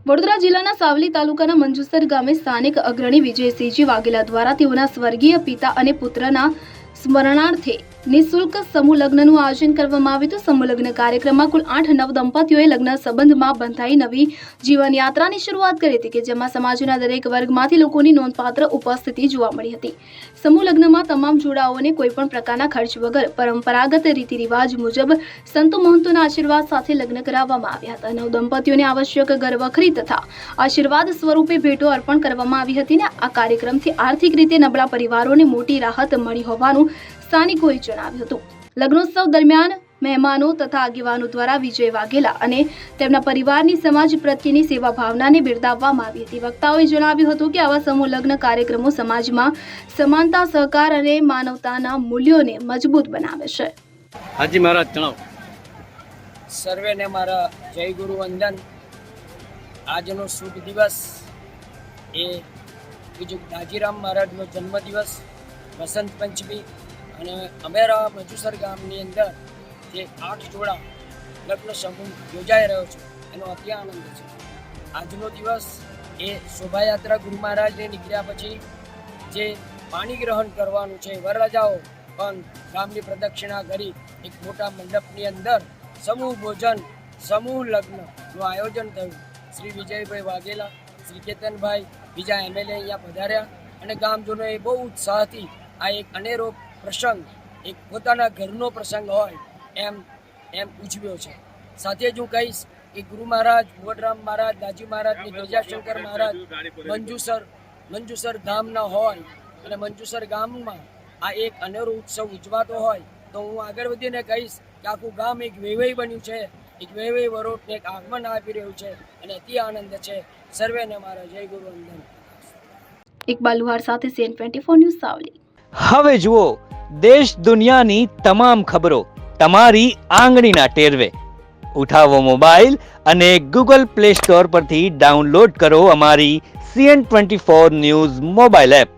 વડોદરા જિલ્લાના સાવલી તાલુકાના મંજુસર ગામે સ્થાનિક અગ્રણી વિજયસિંહજી વાઘેલા દ્વારા તેઓના સ્વર્ગીય પિતા અને પુત્રના સ્મરણાર્થે નિઃશુલ્ક સમૂહ લગ્નનું આયોજન કરવામાં આવ્યું હતું। સમૂહ લગ્ન કાર્યક્રમમાં કુલ 8-9 દંપતીઓએ લગ્ન સંબંધમાં બંધાઈ નવી જીવનયાત્રાની શરૂઆત કરી હતી કે જેમાં સમાજના દરેક વર્ગમાંથી લોકોની નોંધપાત્ર ઉપસ્થિતિ જોવા મળી હતી। સમૂહ લગ્નમાં તમામ જોડાઓને કોઈપણ પ્રકારના ખર્ચ વગર પરંપરાગત રીતિ રિવાજ મુજબ સંતો મહંતોના આશીર્વાદ સાથે લગ્ન કરાવવામાં આવ્યા હતા। નવ દંપતીઓને આવશ્યક ઘરવખરી તથા આશીર્વાદ સ્વરૂપે ભેટો અર્પણ કરવામાં આવી હતી અને આ કાર્યક્રમથી આર્થિક રીતે નબળા પરિવારોને મોટી રાહત મળી હોવાનું સ્થાનિકોએ જણાવ્યું હતું। લગ્નોત્સવ દરમિયાન મહેમાનો તથા આગેવાનો દ્વારા વિજય વાઘેલા અને તેમના પરિવારની સમાજ પ્રત્યેની સેવા ભાવનાને બિરદાવવામાં આવી હતી। વક્તાઓએ જણાવ્યું હતું કે આવા સમૂહ લગ્ન કાર્યક્રમો સમાજમાં સમાનતા, સહકાર અને માનવતાના મૂલ્યોને મજબૂત બનાવે છે। હાજી મહારાજ જણાવો। સર્વેને મારા જય ગુરુ વંદન। આજનો શુભ દિવસ એ બીજું દાજીરામ મહારાજનો જન્મદિવસ, વસંત પંચમી અને અમેરા મજુસર ગામની અંદર જે 8 જોડા લગ્ન સમૂહ યોજાઈ રહ્યો છે એનો અતિ આનંદ છે। આજનો દિવસ એ શોભાયાત્રા ગુરુ મહારાજને નીકળ્યા પછી જે પાણી ગ્રહણ કરવાનું છે, વરરાજાઓ પણ ગામની પ્રદક્ષિણા કરી એક મોટા મંડપની અંદર સમૂહ ભોજન, સમૂહ લગ્નનું આયોજન થયું। શ્રી વિજયભાઈ વાઘેલા, શ્રી કેતનભાઈ, બીજા એમએલએ અહીંયા પધાર્યા અને ગામજનોએ બહુ ઉત્સાહથી આ એક અનેરો પ્રસંગ, એક પોતાના ઘરનો પ્રસંગ હોય એમ ઉજવ્યો છે। સાથે જ હું કહીશ કે ગુરુ મહારાજ, મોઢરામ મહારાજ, દાજી મહારાજની ગજાશંકર મહારાજ મંજુસર ગામના હોય અને મંજુસર ગામમાં આ એક અનેરો ઉત્સવ ઉજવાતો હોય તો હું આગળ વધીને કહીશ કે આખું ગામ એક વૈવઈ બન્યું છે, એક વૈવઈ વરોટને એક આગમન આપી રહ્યું છે અને અતિ આનંદ છે। સર્વેને મારા જય ગુરુ વંદન। ઇકબાલ લુહાર સાથે CN24 ન્યૂઝ સાવલી। હવે જુઓ દેશ દુનિયાની તમામ ખબરો તમારી આંગળીના ટેરવે। ઉઠાવો મોબાઈલ અને Google Play Store પરથી ડાઉનલોડ કરો અમારી CN24 ન્યૂઝ મોબાઈલ એપ।